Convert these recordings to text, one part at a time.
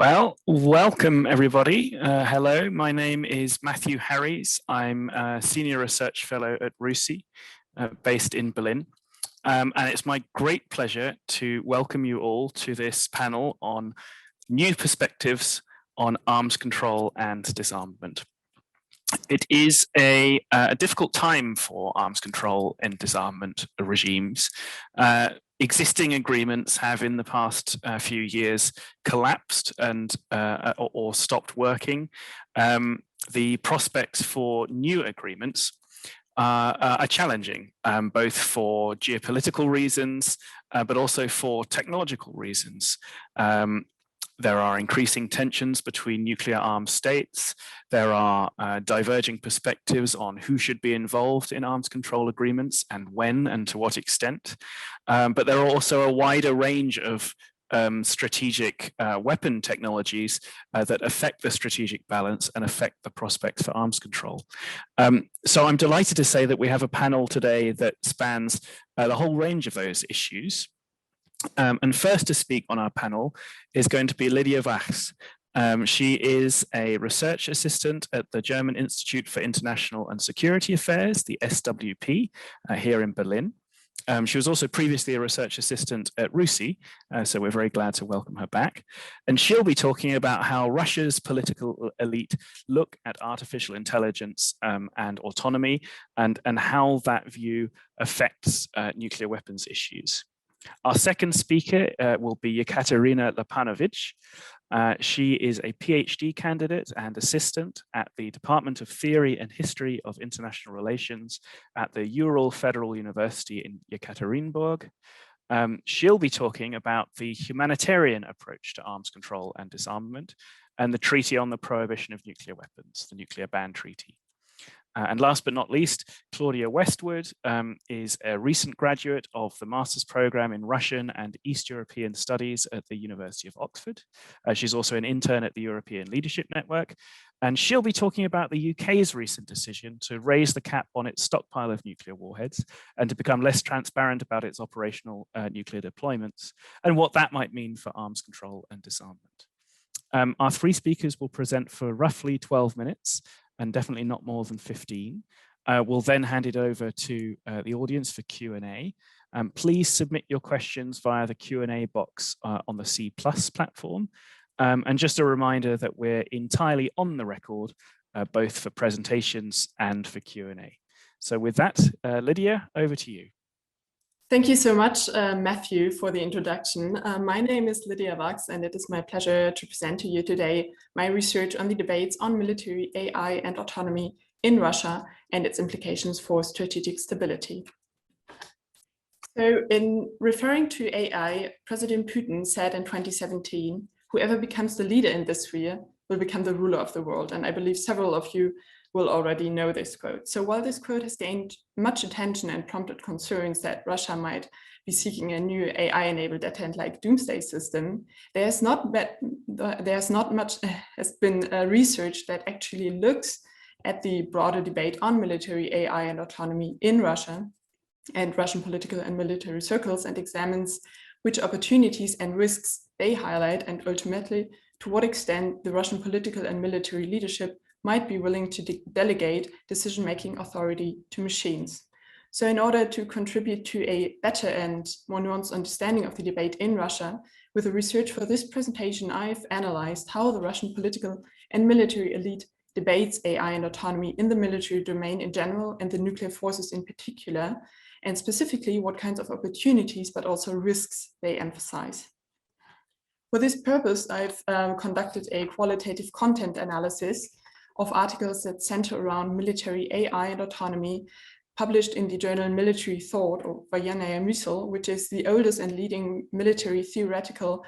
Well, welcome everybody. Hello, my name is Matthew Harries. I'm a Senior Research Fellow at RUSI, based in Berlin. And it's my great pleasure to welcome you all to this panel on new perspectives on arms control and disarmament. It is a difficult time for arms control and disarmament regimes. Existing agreements have in the past few years collapsed and or stopped working. The prospects for new agreements are challenging, both for geopolitical reasons, but also for technological reasons. There are increasing tensions between nuclear armed states. There are diverging perspectives on who should be involved in arms control agreements and when and to what extent. But there are also a wider range of strategic weapon technologies that affect the strategic balance and affect the prospects for arms control. So I'm delighted to say that we have a panel today that spans the whole range of those issues. And first to speak on our panel is going to be Lydia Wachs. She is a research assistant at the German Institute for International and Security Affairs, the SWP, here in Berlin. She was also previously a research assistant at RUSI, so we're very glad to welcome her back. And she'll be talking about how Russia's political elite look at artificial intelligence and autonomy, and how that view affects nuclear weapons issues. Our second speaker will be Ekaterina Lapanovich. She is a PhD candidate and assistant at the Department of Theory and History of International Relations at the Ural Federal University in Yekaterinburg. She'll be talking about the humanitarian approach to arms control and disarmament and the Treaty on the Prohibition of Nuclear Weapons, the Nuclear Ban Treaty. And last but not least, Claudia Westwood is a recent graduate of the master's program in Russian and East European Studies at the University of Oxford. She's also an intern at the European Leadership Network, and she'll be talking about the UK's recent decision to raise the cap on its stockpile of nuclear warheads and to become less transparent about its operational nuclear deployments and what that might mean for arms control and disarmament. Our three speakers will present for roughly 12 minutes, and definitely not more than 15. We'll then hand it over to the audience for Q&A. Please submit your questions via the Q&A box on the C+ platform. And just a reminder that we're entirely on the record, both for presentations and for Q&A. So with that, Lydia, over to you. Thank you so much, Matthew, for the introduction. My name is Lydia Wachs, and it is my pleasure to present to you today my research on the debates on military AI and autonomy in Russia and its implications for strategic stability. So in referring to AI, President Putin said in 2017, whoever becomes the leader in this sphere will become the ruler of the world. And I believe several of you will already know this quote. So while this quote has gained much attention and prompted concerns that Russia might be seeking a new AI-enabled attempt-like doomsday system, there's not much has been research that actually looks at the broader debate on military AI and autonomy in Russia and Russian political and military circles, and examines which opportunities and risks they highlight, and ultimately to what extent the Russian political and military leadership might be willing to delegate decision-making authority to machines. So in order to contribute to a better and more nuanced understanding of the debate in Russia, with the research for this presentation, I've analyzed how the Russian political and military elite debates AI and autonomy in the military domain in general and the nuclear forces in particular, and specifically what kinds of opportunities but also risks they emphasize. For this purpose, I've conducted a qualitative content analysis of articles that center around military AI and autonomy, published in the journal Military Thought, or Военная мысль, which is the oldest and leading military theoretical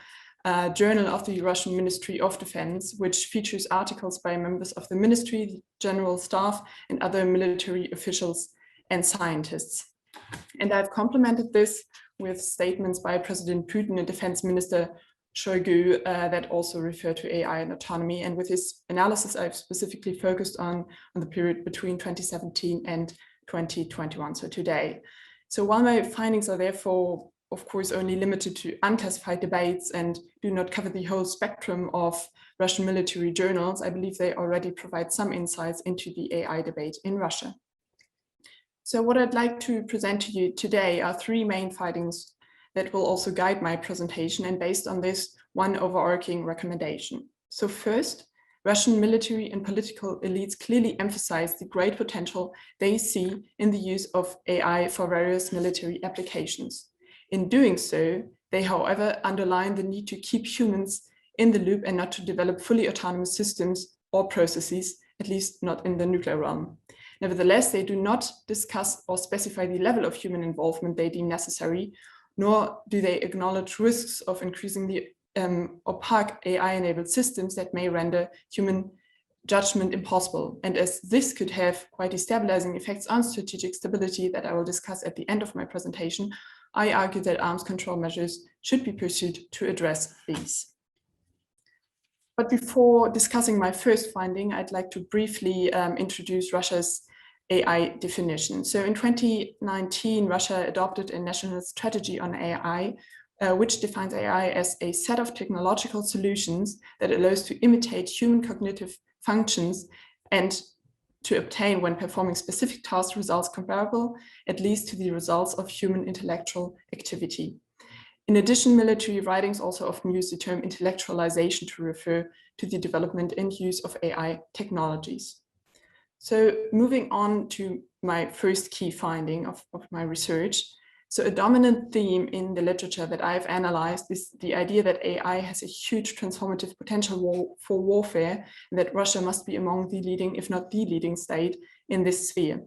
journal of the Russian Ministry of Defense, which features articles by members of the ministry, the general staff, and other military officials and scientists. And I've complemented this with statements by President Putin and Defense Minister Shoigu that also refer to AI and autonomy. And with this analysis, I've specifically focused on the period between 2017 and 2021, so today. So while my findings are therefore of course, only limited to unclassified debates and do not cover the whole spectrum of Russian military journals, I believe they already provide some insights into the AI debate in Russia. So what I'd like to present to you today are three main findings that will also guide my presentation, and based on this, one overarching recommendation. So first, Russian military and political elites clearly emphasize the great potential they see in the use of AI for various military applications. In doing so, they, however, underline the need to keep humans in the loop and not to develop fully autonomous systems or processes, at least not in the nuclear realm. Nevertheless, they do not discuss or specify the level of human involvement they deem necessary, nor do they acknowledge risks of increasing the opaque AI-enabled systems that may render human judgment impossible. And as this could have quite destabilizing effects on strategic stability that I will discuss at the end of my presentation, I argue that arms control measures should be pursued to address these. But before discussing my first finding, I'd like to briefly introduce Russia's AI definition. So in 2019, Russia adopted a national strategy on AI, which defines AI as a set of technological solutions that allows to imitate human cognitive functions and to obtain, when performing specific tasks, results comparable, at least to the results of human intellectual activity. In addition, military writings also often use the term intellectualization to refer to the development and use of AI technologies. So moving on to my first key finding of my research. So a dominant theme in the literature that I've analyzed is the idea that AI has a huge transformative potential for warfare, and that Russia must be among the leading, if not the leading state in this sphere.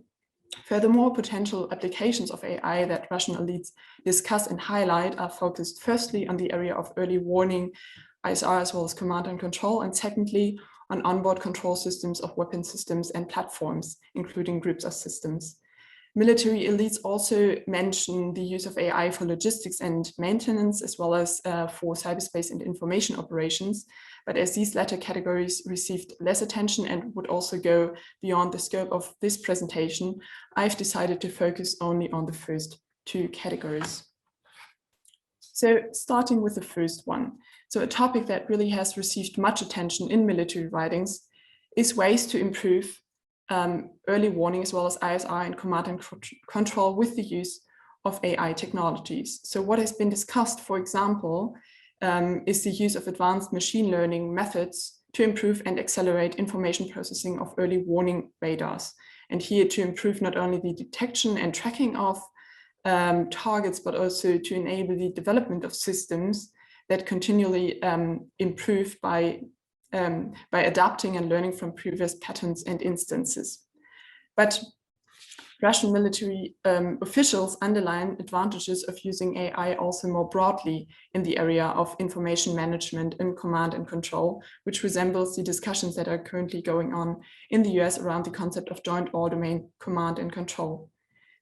Furthermore, potential applications of AI that Russian elites discuss and highlight are focused firstly on the area of early warning, ISR, as well as command and control, and secondly, on onboard control systems of weapon systems and platforms, including groups of systems. Military elites also mention the use of AI for logistics and maintenance, as well as for cyberspace and information operations. But as these latter categories received less attention and would also go beyond the scope of this presentation, I've decided to focus only on the first two categories. So starting with the first one. So a topic that really has received much attention in military writings is ways to improve early warning, as well as ISR and command and control with the use of AI technologies. So what has been discussed, for example, is the use of advanced machine learning methods to improve and accelerate information processing of early warning radars. And here to improve not only the detection and tracking of targets, but also to enable the development of systems that continually improve by adapting and learning from previous patterns and instances. But Russian military officials underline advantages of using AI also more broadly in the area of information management and command and control, which resembles the discussions that are currently going on in the US around the concept of joint all-domain command and control.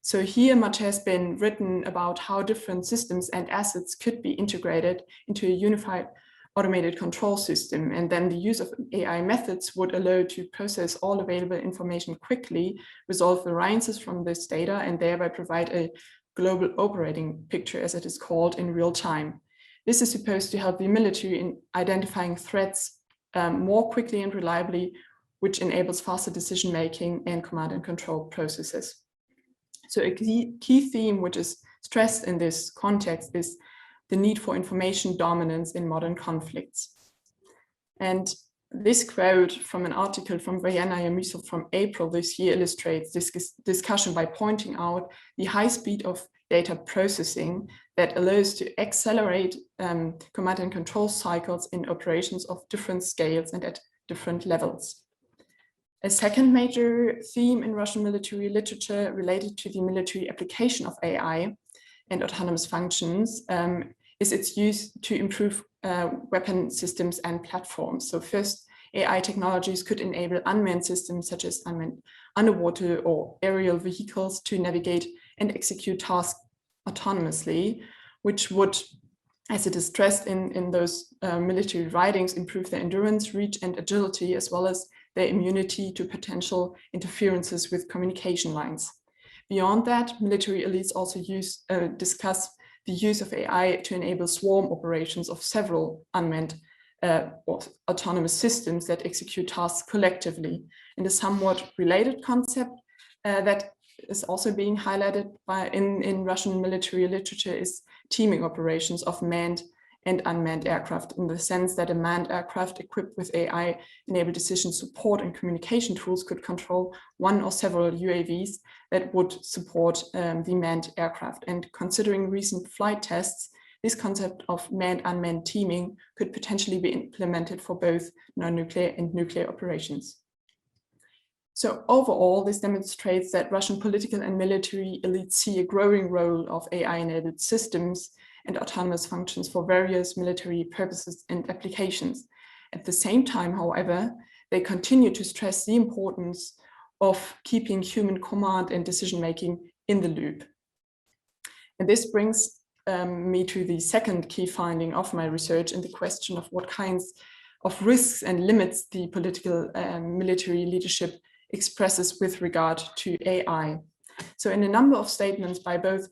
So here much has been written about how different systems and assets could be integrated into a unified automated control system, and then the use of AI methods would allow to process all available information quickly, resolve variances from this data, and thereby provide a global operating picture, as it is called, in real time. This is supposed to help the military in identifying threats more quickly and reliably, which enables faster decision-making and command and control processes. So a key theme which is stressed in this context is the need for information dominance in modern conflicts. And this quote from an article from Vienna Yamisov from April this year illustrates this discussion by pointing out the high speed of data processing that allows to accelerate command and control cycles in operations of different scales and at different levels. A second major theme in Russian military literature related to the military application of AI and autonomous functions is its use to improve weapon systems and platforms. So first, AI technologies could enable unmanned systems such as unmanned underwater or aerial vehicles to navigate and execute tasks autonomously, which would, as it is stressed in those military writings, improve their endurance, reach, and agility, as well as their immunity to potential interferences with communication lines. Beyond that, military elites also discuss the use of AI to enable swarm operations of several unmanned or autonomous systems that execute tasks collectively. And a somewhat related concept that is also being highlighted in Russian military literature is teaming operations of manned and unmanned aircraft, in the sense that a manned aircraft equipped with AI-enabled decision support and communication tools could control one or several UAVs that would support the manned aircraft. And considering recent flight tests, this concept of manned-unmanned teaming could potentially be implemented for both non-nuclear and nuclear operations. So overall, this demonstrates that Russian political and military elites see a growing role of AI-enabled systems and autonomous functions for various military purposes and applications. At the same time, however, they continue to stress the importance of keeping human command and decision-making in the loop. And this brings me to the second key finding of my research and the question of what kinds of risks and limits the political and military leadership expresses with regard to AI. So in a number of statements by both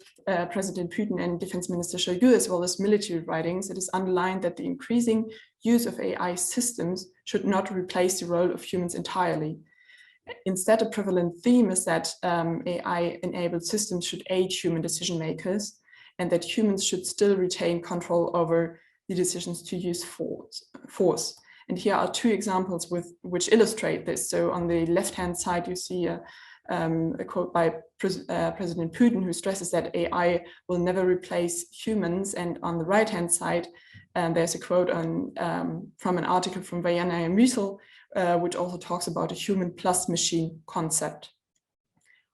President Putin and Defense Minister Shoigu, as well as military writings, it is underlined that the increasing use of AI systems should not replace the role of humans entirely. Instead, a prevalent theme is that AI-enabled systems should aid human decision makers, and that humans should still retain control over the decisions to use force. And here are two examples which illustrate this. So on the left-hand side, you see a quote by President Putin, who stresses that AI will never replace humans. And on the right-hand side, there's a quote from an article from Vayana and Ural, which also talks about a human plus machine concept.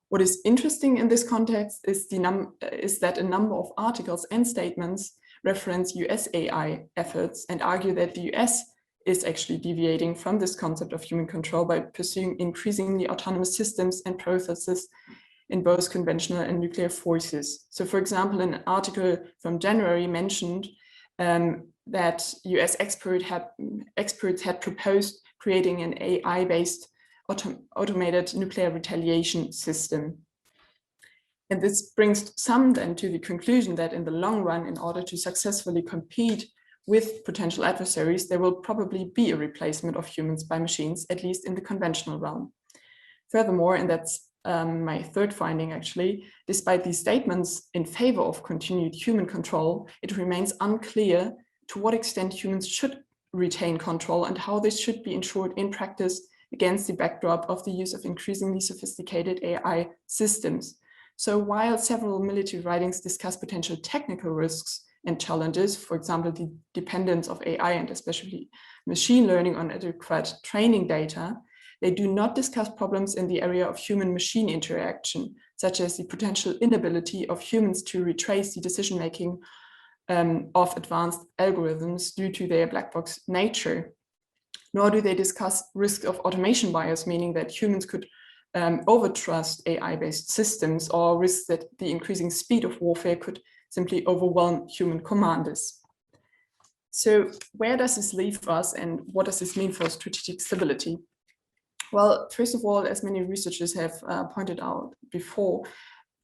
What is interesting in this context is that a number of articles and statements reference US AI efforts and argue that the US is actually deviating from this concept of human control by pursuing increasingly autonomous systems and processes in both conventional and nuclear forces. So for example, an article from January mentioned that US experts had proposed creating an AI-based automated nuclear retaliation system. And this brings some then to the conclusion that in the long run, in order to successfully compete with potential adversaries, there will probably be a replacement of humans by machines, at least in the conventional realm. Furthermore, and that's my third finding actually, despite these statements in favor of continued human control, it remains unclear to what extent humans should retain control and how this should be ensured in practice against the backdrop of the use of increasingly sophisticated AI systems. So while several military writings discuss potential technical risks and challenges, for example, the dependence of AI and especially machine learning on adequate training data, they do not discuss problems in the area of human-machine interaction, such as the potential inability of humans to retrace the decision-making of advanced algorithms due to their black box nature. Nor do they discuss risk of automation bias, meaning that humans could overtrust AI-based systems, or risks that the increasing speed of warfare could simply overwhelm human commanders. So where does this leave us, and what does this mean for strategic stability? Well, first of all, as many researchers have pointed out before,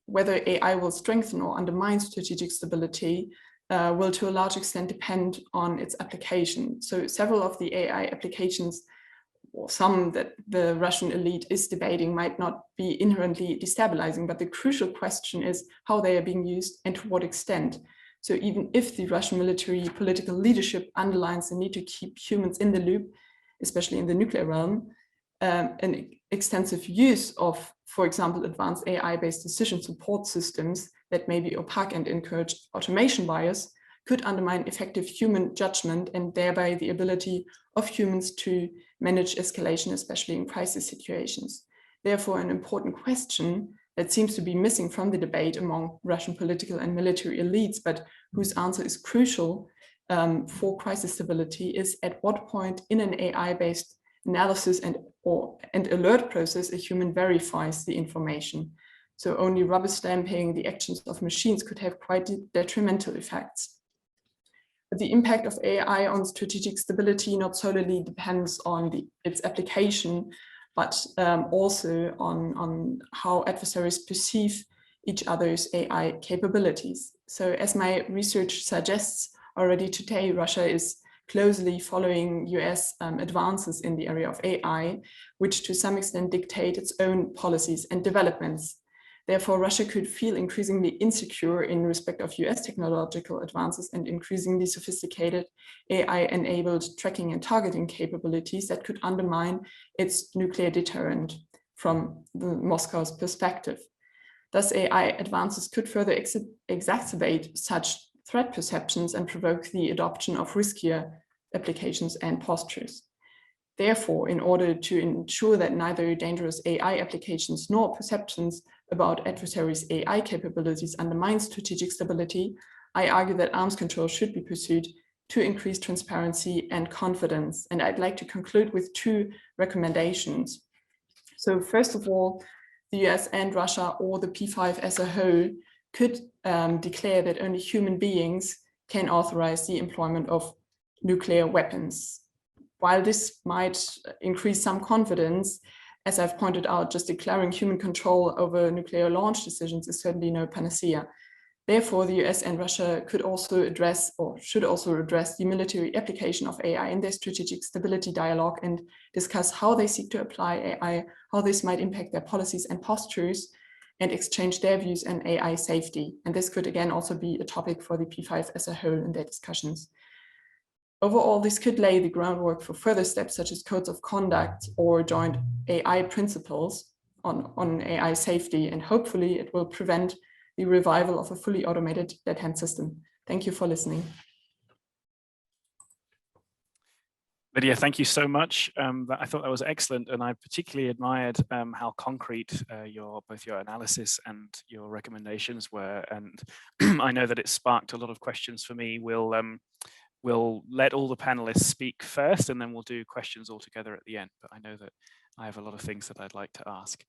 whether AI will strengthen or undermine strategic stability will to a large extent depend on its application. So several of the AI applications, or some that the Russian elite is debating, might not be inherently destabilizing, but the crucial question is how they are being used and to what extent. So even if the Russian military political leadership underlines the need to keep humans in the loop, especially in the nuclear realm, an extensive use of, for example, advanced AI-based decision support systems that may be opaque and encourage automation bias could undermine effective human judgment and thereby the ability of humans to manage escalation, especially in crisis situations. Therefore, an important question that seems to be missing from the debate among Russian political and military elites, but whose answer is crucial for crisis stability, is at what point in an AI-based analysis and alert process a human verifies the information. So only rubber stamping the actions of machines could have quite detrimental effects. But the impact of AI on strategic stability not solely depends on its application, but also on how adversaries perceive each other's AI capabilities. So as my research suggests, already today, Russia is closely following US advances in the area of AI, which to some extent dictate its own policies and developments. Therefore, Russia could feel increasingly insecure in respect of US technological advances and increasingly sophisticated AI-enabled tracking and targeting capabilities that could undermine its nuclear deterrent from Moscow's perspective. Thus, AI advances could further exacerbate such threat perceptions and provoke the adoption of riskier applications and postures. Therefore, in order to ensure that neither dangerous AI applications nor perceptions about adversaries' AI capabilities undermine strategic stability, I argue that arms control should be pursued to increase transparency and confidence. And I'd like to conclude with two recommendations. So first of all, the US and Russia, or the P5 as a whole, could declare that only human beings can authorize the employment of nuclear weapons. While this might increase some confidence, as I've pointed out, just declaring human control over nuclear launch decisions is certainly no panacea. Therefore, the US and Russia could also address, or should also address, the military application of AI in their strategic stability dialogue and discuss how they seek to apply AI, how this might impact their policies and postures, and exchange their views on AI safety. And this could again also be a topic for the P5 as a whole in their discussions. Overall, this could lay the groundwork for further steps such as codes of conduct or joint AI principles on AI safety, and hopefully it will prevent the revival of a fully automated dead hand system. Thank you for listening. Lydia, thank you so much. I thought that was excellent, and I particularly admired how concrete both your analysis and your recommendations were. And I know that it sparked a lot of questions for me. We'll let all the panelists speak first, and then we'll do questions all together at the end. But I know that I have a lot of things that I'd like to ask.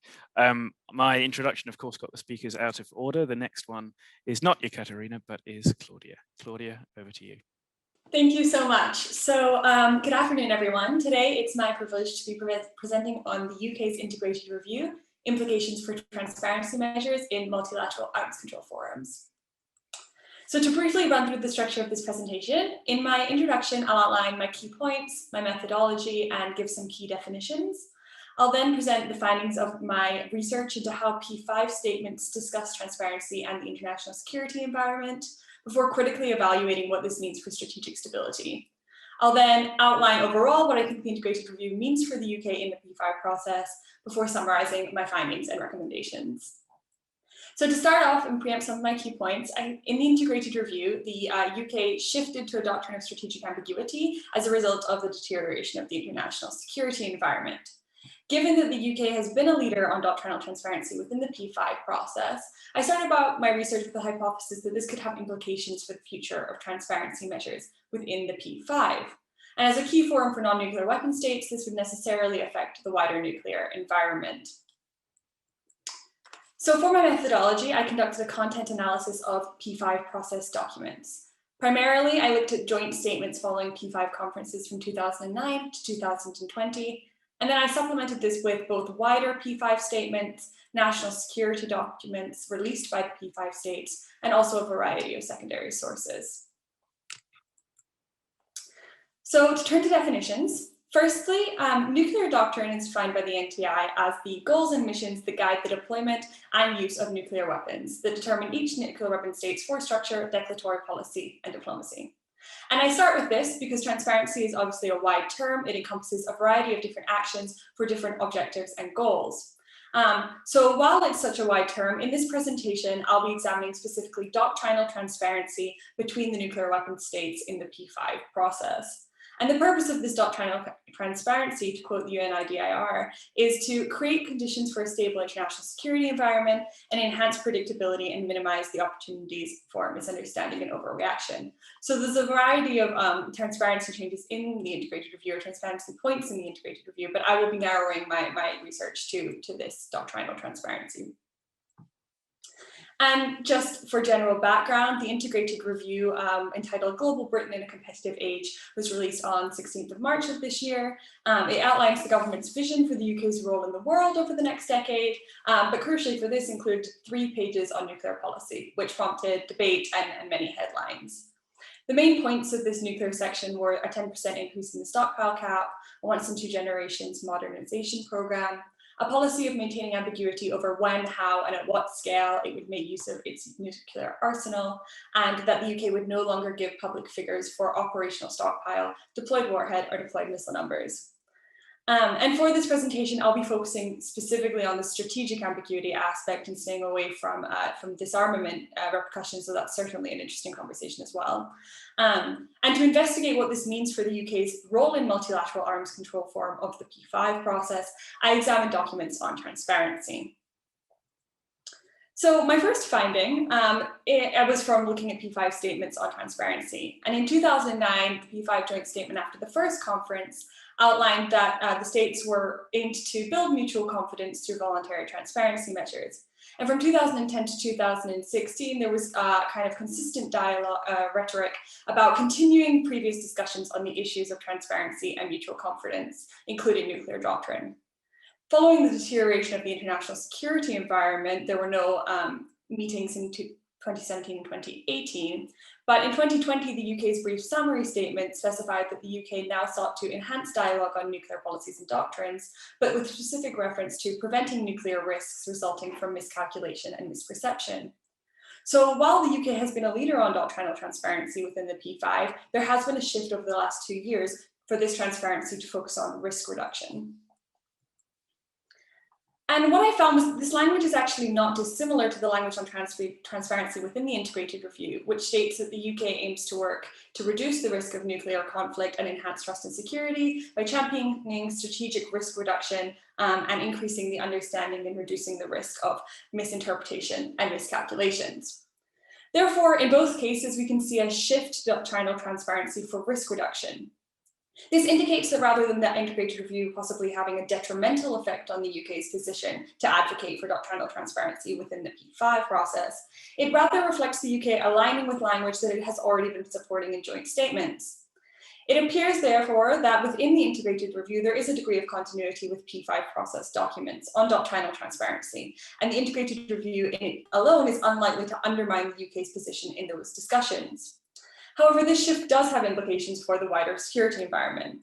My introduction, of course, got the speakers out of order. The next one is not Ekaterina, but is Claudia. Claudia, over to you. Thank you so much. So good afternoon, everyone. Today, it's my privilege to be presenting on the UK's integrated review, implications for transparency measures in multilateral arms control forums. So to briefly run through the structure of this presentation, in my introduction, I'll outline my key points, my methodology, and give some key definitions. I'll then present the findings of my research into how P5 statements discuss transparency and the international security environment before critically evaluating what this means for strategic stability. I'll then outline overall what I think the integrated review means for the UK in the P5 process before summarizing my findings and recommendations. So to start off and preempt some of my key points, in the integrated review, the UK shifted to a doctrine of strategic ambiguity as a result of the deterioration of the international security environment. Given that the UK has been a leader on doctrinal transparency within the P5 process, I started about my research with the hypothesis that this could have implications for the future of transparency measures within the P5. And as a key forum for non-nuclear weapon states, this would necessarily affect the wider nuclear environment. So for my methodology, I conducted a content analysis of P5 process documents. Primarily, I looked at joint statements following P5 conferences from 2009 to 2020, and then I supplemented this with both wider P5 statements, national security documents released by the P5 states, and also a variety of secondary sources. So to turn to definitions, firstly, nuclear doctrine is defined by the NTI as the goals and missions that guide the deployment and use of nuclear weapons that determine each nuclear weapon state's force structure, declaratory policy, and diplomacy. And I start with this because transparency is obviously a wide term. It encompasses a variety of different actions for different objectives and goals. So while it's such a wide term, in this presentation, I'll be examining specifically doctrinal transparency between the nuclear weapon states in the P5 process. And the purpose of this doctrinal transparency, to quote the UNIDIR, is to create conditions for a stable international security environment and enhance predictability and minimize the opportunities for misunderstanding and overreaction. So there's a variety of transparency changes in the integrated review, or transparency points in the integrated review, but I will be narrowing my research to this doctrinal transparency. And just for general background, the integrated review entitled Global Britain in a Competitive Age was released on 16th of March of this year. It outlines the government's vision for the UK's role in the world over the next decade, but crucially for this included 3 pages on nuclear policy, which prompted debate and many headlines. The main points of this nuclear section were a 10% increase in the stockpile cap, a once in 2 generations modernization program, a policy of maintaining ambiguity over when, how, and at what scale it would make use of its nuclear arsenal, and that the UK would no longer give public figures for operational stockpile, deployed warhead, or deployed missile numbers. And for this presentation, I'll be focusing specifically on the strategic ambiguity aspect and staying away from disarmament repercussions, so that's certainly an interesting conversation as well. And to investigate what this means for the UK's role in multilateral arms control forum of the P5 process, I examined documents on transparency. So my first finding it was from looking at P5 statements on transparency. And in 2009, the P5 joint statement after the first conference outlined that the states were aimed to build mutual confidence through voluntary transparency measures. And from 2010 to 2016, there was kind of consistent dialogue, rhetoric about continuing previous discussions on the issues of transparency and mutual confidence, including nuclear doctrine. Following the deterioration of the international security environment, there were no meetings in 2017 and 2018. But in 2020, the UK's brief summary statement specified that the UK now sought to enhance dialogue on nuclear policies and doctrines, but with specific reference to preventing nuclear risks resulting from miscalculation and misperception. So while the UK has been a leader on doctrinal transparency within the P5, there has been a shift over the last 2 years for this transparency to focus on risk reduction. And what I found was this language is actually not dissimilar to the language on transparency within the integrated review, which states that the UK aims to work to reduce the risk of nuclear conflict and enhance trust and security by championing strategic risk reduction and increasing the understanding and reducing the risk of misinterpretation and miscalculations. Therefore, in both cases, we can see a shift to doctrinal transparency for risk reduction. This indicates that rather than the integrated review possibly having a detrimental effect on the UK's position to advocate for doctrinal transparency within the P5 process, it rather reflects the UK aligning with language that it has already been supporting in joint statements. It appears, therefore, that within the integrated review, there is a degree of continuity with P5 process documents on doctrinal transparency, and the integrated review in it alone is unlikely to undermine the UK's position in those discussions. However, this shift does have implications for the wider security environment.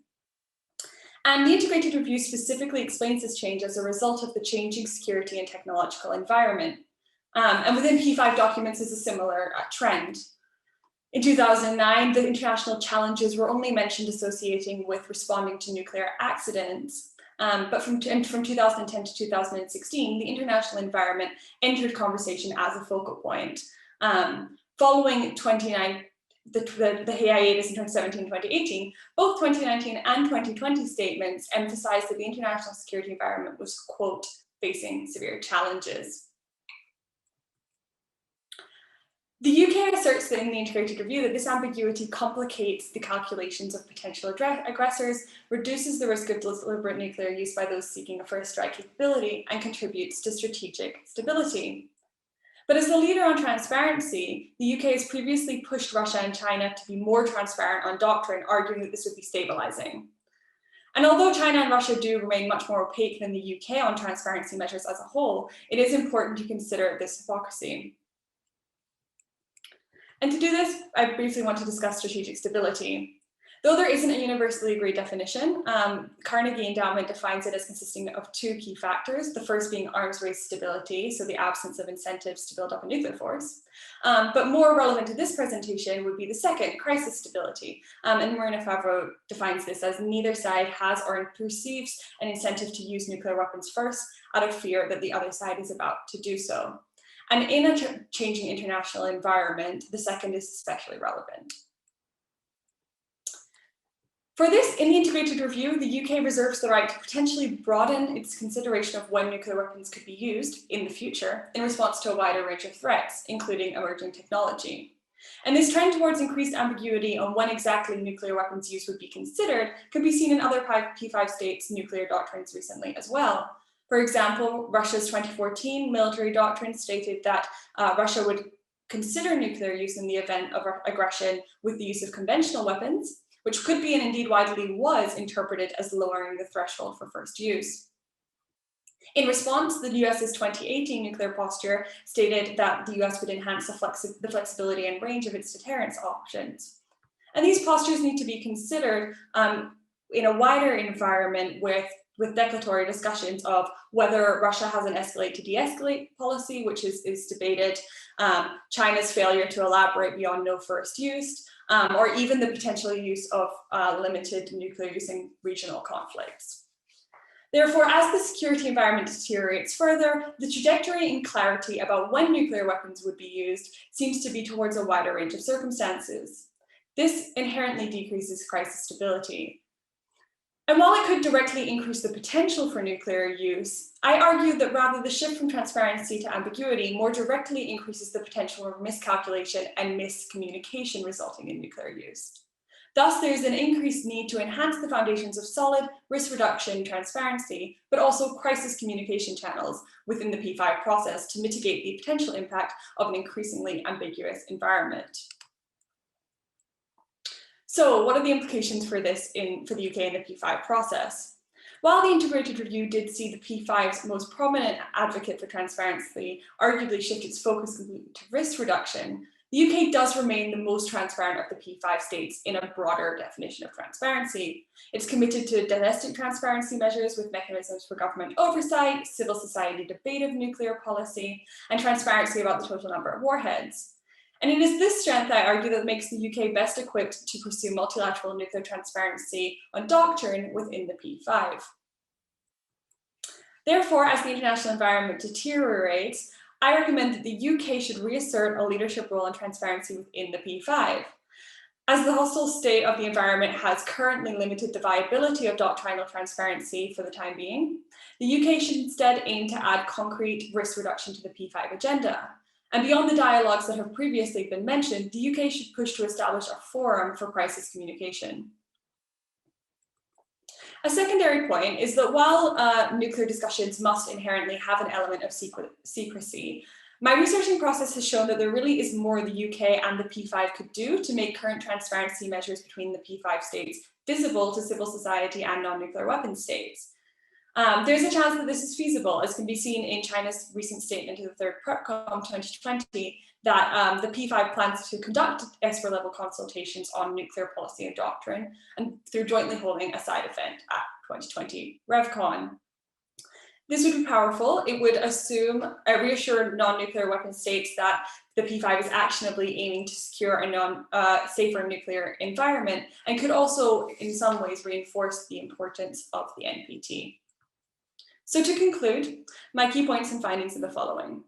And the integrated review specifically explains this change as a result of the changing security and technological environment. And within P5 documents is a similar trend. In 2009, the international challenges were only mentioned associating with responding to nuclear accidents. But from 2010 to 2016, the international environment entered conversation as a focal point. Following the hiatus in 2017-2018, both 2019 and 2020 statements emphasized that the international security environment was, quote, facing severe challenges. The UK asserts that in the integrated review that this ambiguity complicates the calculations of potential aggressors, reduces the risk of deliberate nuclear use by those seeking a first strike capability, and contributes to strategic stability. But as the leader on transparency, the UK has previously pushed Russia and China to be more transparent on doctrine, arguing that this would be stabilizing. And although China and Russia do remain much more opaque than the UK on transparency measures as a whole, it is important to consider this hypocrisy. And to do this, I briefly want to discuss strategic stability. Though there isn't a universally agreed definition, Carnegie Endowment defines it as consisting of 2 key factors, the first being arms race stability, so the absence of incentives to build up a nuclear force. But more relevant to this presentation would be the second, crisis stability. And Marina Favreau defines this as neither side has or perceives an incentive to use nuclear weapons first out of fear that the other side is about to do so. And in a changing international environment, the second is especially relevant. For this, in the integrated review, the UK reserves the right to potentially broaden its consideration of when nuclear weapons could be used in the future in response to a wider range of threats, including emerging technology. And this trend towards increased ambiguity on when exactly nuclear weapons use would be considered can be seen in other P5 states' nuclear doctrines recently as well. For example, Russia's 2014 military doctrine stated that Russia would consider nuclear use in the event of aggression with the use of conventional weapons, which could be and indeed widely was interpreted as lowering the threshold for first use. In response, the US's 2018 nuclear posture stated that the US would enhance the flexibility and range of its deterrence options. And these postures need to be considered in a wider environment with declaratory discussions of whether Russia has an escalate to de-escalate policy, which is debated, China's failure to elaborate beyond no first use, or even the potential use of limited nuclear use in regional conflicts. Therefore, as the security environment deteriorates further, the trajectory and clarity about when nuclear weapons would be used seems to be towards a wider range of circumstances. This inherently decreases crisis stability. And while it could directly increase the potential for nuclear use, I argue that rather the shift from transparency to ambiguity more directly increases the potential for miscalculation and miscommunication resulting in nuclear use. Thus, there is an increased need to enhance the foundations of solid risk reduction transparency, but also crisis communication channels within the P5 process to mitigate the potential impact of an increasingly ambiguous environment. So what are the implications for this for the UK in the P5 process? While the integrated review did see the P5's most prominent advocate for transparency arguably shift its focus to risk reduction, the UK does remain the most transparent of the P5 states in a broader definition of transparency. It's committed to domestic transparency measures with mechanisms for government oversight, civil society debate of nuclear policy, and transparency about the total number of warheads. And it is this strength, I argue, that makes the UK best equipped to pursue multilateral nuclear transparency on doctrine within the P5. Therefore, as the international environment deteriorates, I recommend that the UK should reassert a leadership role in transparency within the P5. As the hostile state of the environment has currently limited the viability of doctrinal transparency for the time being, the UK should instead aim to add concrete risk reduction to the P5 agenda. And beyond the dialogues that have previously been mentioned, the UK should push to establish a forum for crisis communication. A secondary point is that while nuclear discussions must inherently have an element of secrecy, my researching process has shown that there really is more the UK and the P5 could do to make current transparency measures between the P5 states visible to civil society and non-nuclear weapon states. There's a chance that this is feasible, as can be seen in China's recent statement to the third PrepCom 2020 that the P5 plans to conduct expert-level consultations on nuclear policy and doctrine, and through jointly holding a side event at 2020 RevCon. This would be powerful. It would reassure non-nuclear weapon states that the P5 is actionably aiming to secure a safer nuclear environment, and could also, in some ways, reinforce the importance of the NPT. So to conclude, my key points and findings are the following.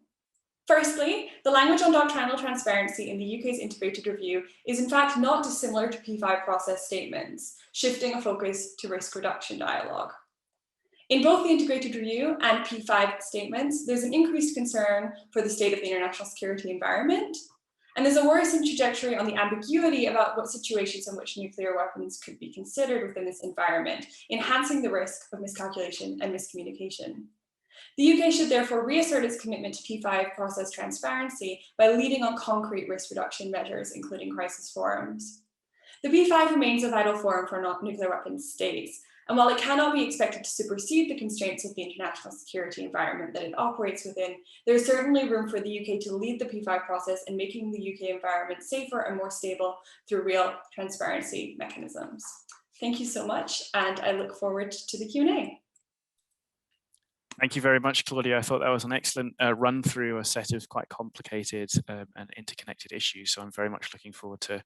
Firstly, the language on doctrinal transparency in the UK's integrated review is in fact not dissimilar to P5 process statements, shifting a focus to risk reduction dialogue. In both the integrated review and P5 statements, there's an increased concern for the state of the international security environment, and there's a worrisome trajectory on the ambiguity about what situations in which nuclear weapons could be considered within this environment, enhancing the risk of miscalculation and miscommunication. The UK should therefore reassert its commitment to P5 process transparency by leading on concrete risk reduction measures, including crisis forums. The P5 remains a vital forum for nuclear weapons states, and while it cannot be expected to supersede the constraints of the international security environment that it operates within, there is certainly room for the UK to lead the P5 process in making the UK environment safer and more stable through real transparency mechanisms. Thank you so much, and I look forward to the Q&A. Thank you very much, Claudia. I thought that was an excellent run through a set of quite complicated and interconnected issues. So I'm very much looking forward to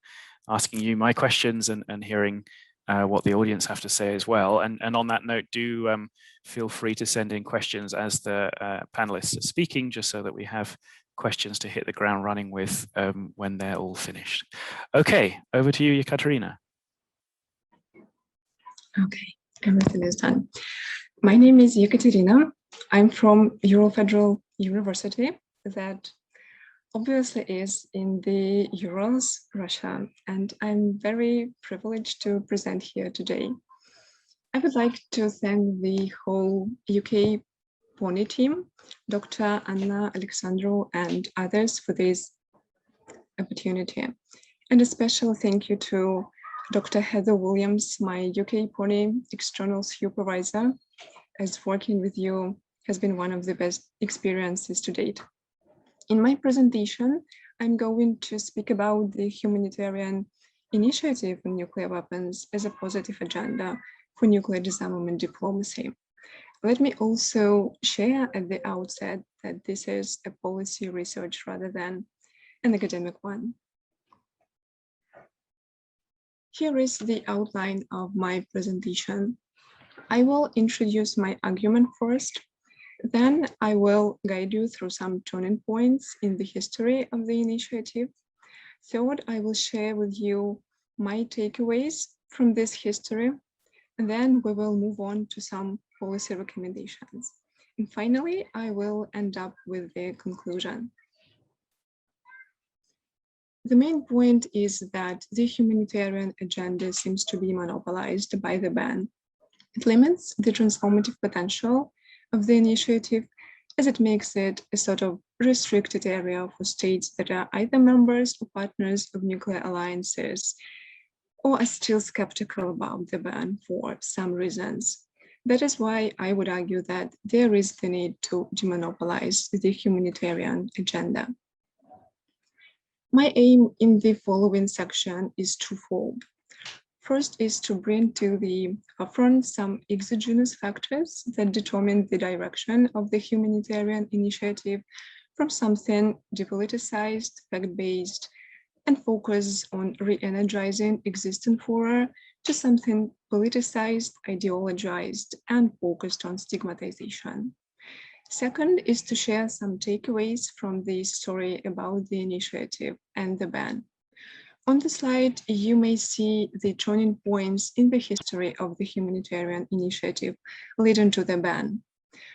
asking you my questions and hearing what the audience have to say as well. And on that note, do feel free to send in questions as the panelists are speaking, just so that we have questions to hit the ground running with when they're all finished. Okay, over to you, Ekaterina. Okay, everything is done. My name is Ekaterina. I'm from Ural Federal University, that obviously is in the Urals, Russia, and I'm very privileged to present here today. I would like to thank the whole UK PONI team, Dr. Anna Alexandrou, and others for this opportunity. And a special thank you to Dr. Heather Williams, my UK PONI external supervisor, as working with you has been one of the best experiences to date. In my presentation, I'm going to speak about the Humanitarian Initiative on Nuclear Weapons as a positive agenda for nuclear disarmament diplomacy. Let me also share at the outset that this is a policy research rather than an academic one. Here is the outline of my presentation. I will introduce my argument first, then I will guide you through some turning points in the history of the initiative. Third, I will share with you my takeaways from this history, and then we will move on to some policy recommendations. And finally, I will end up with the conclusion. The main point is that the humanitarian agenda seems to be monopolized by the ban. It limits the transformative potential of the initiative as it makes it a sort of restricted area for states that are either members or partners of nuclear alliances or are still skeptical about the ban for some reasons. That is why I would argue that there is the need to demonopolize the humanitarian agenda. My aim in the following section is twofold. First is to bring to the forefront some exogenous factors that determine the direction of the humanitarian initiative from something depoliticized, fact-based, and focus on re-energizing existing fora to something politicized, ideologized, and focused on stigmatization. Second is to share some takeaways from the story about the initiative and the ban. On the slide, you may see the turning points in the history of the humanitarian initiative leading to the ban.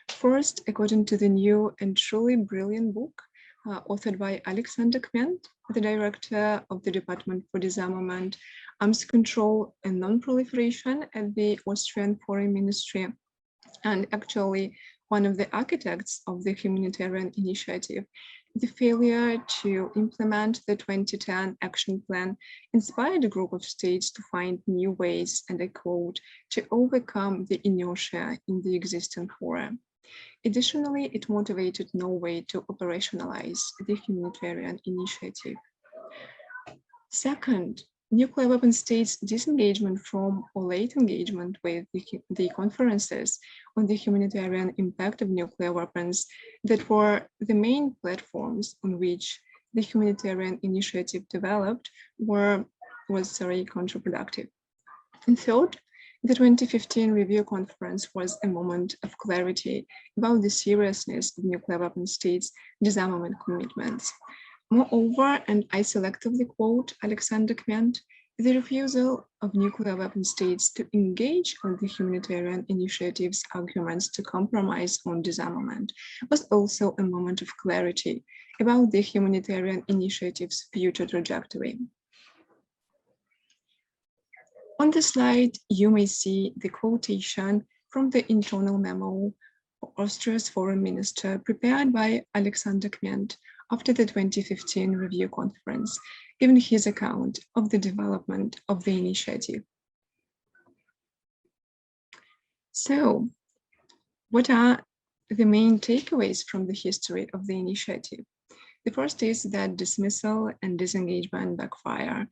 First, according to the new and truly brilliant book authored by Alexander Kment, the director of the Department for Disarmament, Arms Control and Non-Proliferation at the Austrian Foreign Ministry, and actually one of the architects of the humanitarian initiative, the failure to implement the 2010 action plan inspired a group of states to find new ways, and I quote, to overcome the inertia in the existing fora. Additionally, it motivated Norway to operationalize the humanitarian initiative. Second, nuclear weapon states' disengagement from or late engagement with the conferences on the humanitarian impact of nuclear weapons that were the main platforms on which the humanitarian initiative developed was counterproductive. And third, the 2015 review conference was a moment of clarity about the seriousness of nuclear weapon states' disarmament commitments. Moreover, and I selectively quote Alexander Kment, the refusal of nuclear weapon states to engage on the humanitarian initiative's arguments to compromise on disarmament was also a moment of clarity about the humanitarian initiative's future trajectory. On the slide, you may see the quotation from the internal memo of Austria's foreign minister prepared by Alexander Kment after the 2015 review conference, giving his account of the development of the initiative. So, what are the main takeaways from the history of the initiative? The first is that dismissal and disengagement backfire.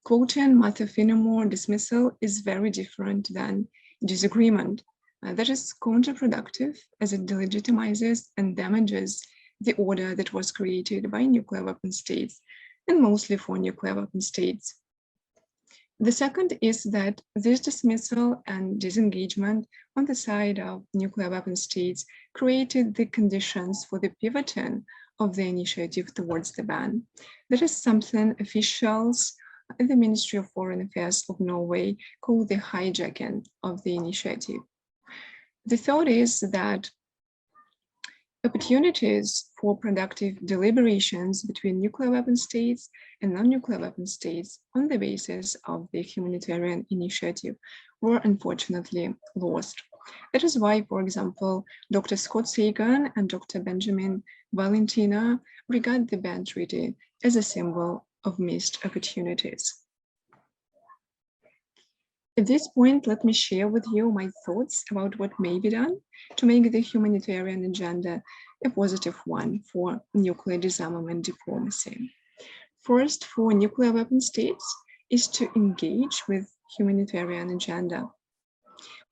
Quoting Martha Finnemore, dismissal is very different than disagreement. That is counterproductive as it delegitimizes and damages the order that was created by nuclear weapon states, and mostly for nuclear weapon states. The second is that this dismissal and disengagement on the side of nuclear weapon states created the conditions for the pivoting of the initiative towards the ban. That is something officials at the Ministry of Foreign Affairs of Norway call the hijacking of the initiative. The third is that opportunities for productive deliberations between nuclear weapon states and non-nuclear weapon states on the basis of the humanitarian initiative were unfortunately lost. That is why, for example, Dr. Scott Sagan and Dr. Benjamin Valentina regard the ban treaty as a symbol of missed opportunities. At this point, let me share with you my thoughts about what may be done to make the humanitarian agenda a positive one for nuclear disarmament diplomacy. First, for nuclear weapon states is to engage with humanitarian agenda.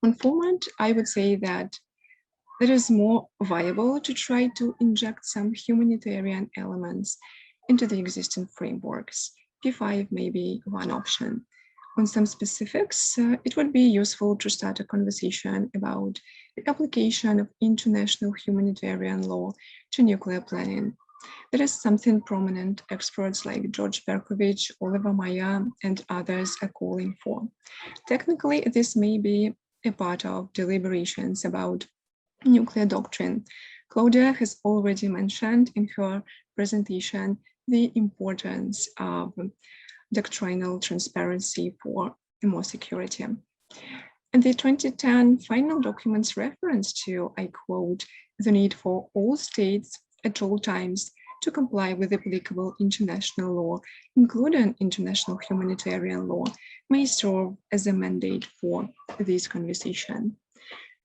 On format, I would say that it is more viable to try to inject some humanitarian elements into the existing frameworks. P5 may be one option. On some specifics, it would be useful to start a conversation about the application of international humanitarian law to nuclear planning. That is something prominent experts like George Berkovich, Oliver Meyer, and others are calling for. Technically, this may be a part of deliberations about nuclear doctrine. Claudia has already mentioned in her presentation the importance of doctrinal transparency for more security. And the 2010 final documents reference to, I quote, the need for all states at all times to comply with applicable international law, including international humanitarian law, may serve as a mandate for this conversation.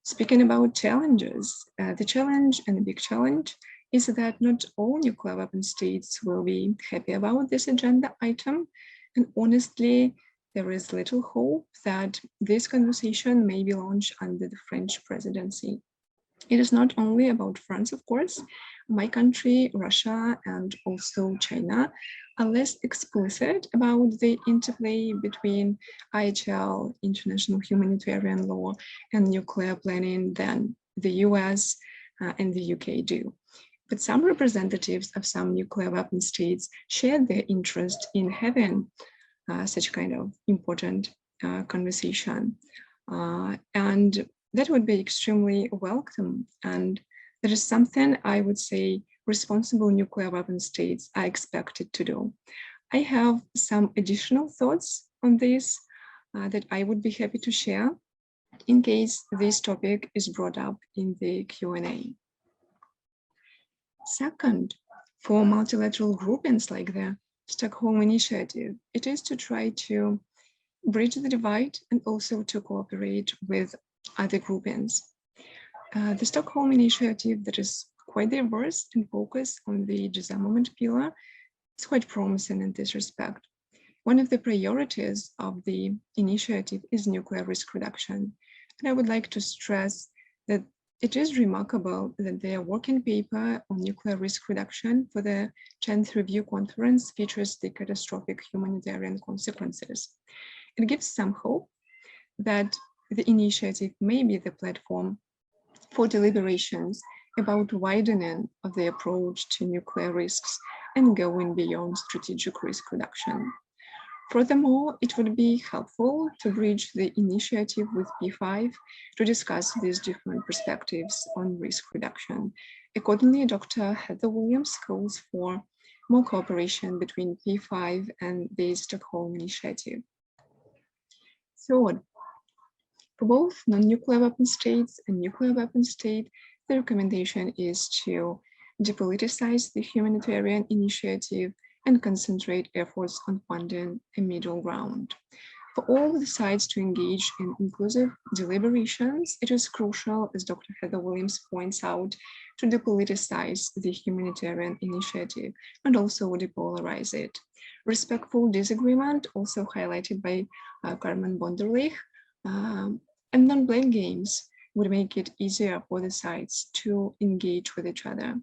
Speaking about challenges, the challenge and the big challenge is that not all nuclear weapon states will be happy about this agenda item. And honestly, there is little hope that this conversation may be launched under the French presidency. It is not only about France, of course. My country, Russia, and also China are less explicit about the interplay between IHL, international humanitarian law, and nuclear planning than the US and the UK do. But some representatives of some nuclear weapon states share their interest in having such kind of important conversation. And that would be extremely welcome. And that is something I would say responsible nuclear weapon states are expected to do. I have some additional thoughts on this that I would be happy to share in case this topic is brought up in the Q&A. Second, for multilateral groupings like the Stockholm Initiative, it is to try to bridge the divide and also to cooperate with other groupings. The Stockholm Initiative, that is quite diverse and focused on the disarmament pillar, is quite promising in this respect. One of the priorities of the initiative is nuclear risk reduction. And I would like to stress that it is remarkable that their working paper on nuclear risk reduction for the 10th Review Conference features the catastrophic humanitarian consequences. It gives some hope that the initiative may be the platform for deliberations about widening of the approach to nuclear risks and going beyond strategic risk reduction. Furthermore, it would be helpful to bridge the initiative with P5 to discuss these different perspectives on risk reduction. Accordingly, Dr. Heather Williams calls for more cooperation between P5 and the Stockholm Initiative. Third, for both non-nuclear weapon states and nuclear weapon state, the recommendation is to depoliticize the humanitarian initiative and concentrate efforts on finding a middle ground. For all the sides to engage in inclusive deliberations, it is crucial, as Dr. Heather Williams points out, to depoliticize the humanitarian initiative and also depolarize it. Respectful disagreement, also highlighted by Carmen Bonderlich, and non-blame games would make it easier for the sides to engage with each other.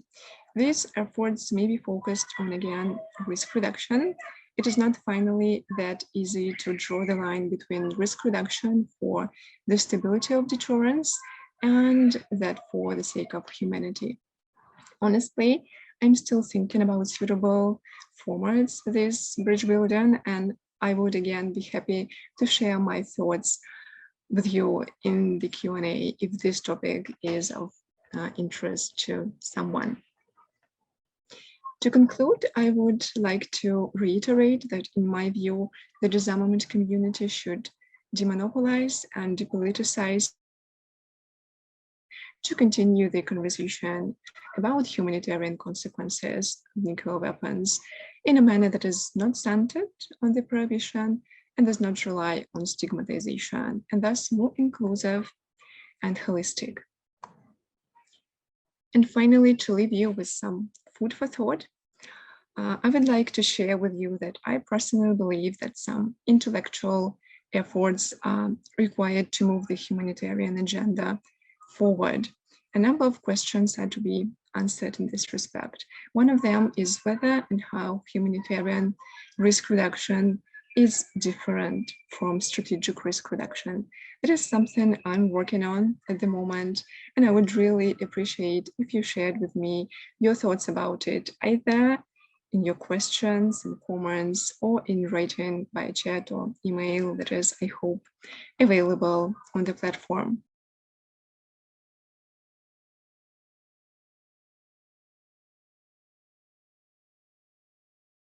These efforts may be focused on, again, risk reduction. It is not finally that easy to draw the line between risk reduction for the stability of deterrence and that for the sake of humanity. Honestly, I'm still thinking about suitable formats for this bridge building, and I would again be happy to share my thoughts with you in the Q&A if this topic is of interest to someone. To conclude, I would like to reiterate that in my view, the disarmament community should demonopolize and depoliticize to continue the conversation about humanitarian consequences of nuclear weapons in a manner that is not centered on the prohibition and does not rely on stigmatization, and thus more inclusive and holistic. And finally, to leave you with some food for thought, I would like to share with you that I personally believe that some intellectual efforts are required to move the humanitarian agenda forward. A number of questions are to be answered in this respect. One of them is whether and how humanitarian risk reduction is different from strategic risk reduction. That is something I'm working on at the moment, and I would really appreciate if you shared with me your thoughts about it, either in your questions and comments or in writing by chat or email that is, I hope, available on the platform.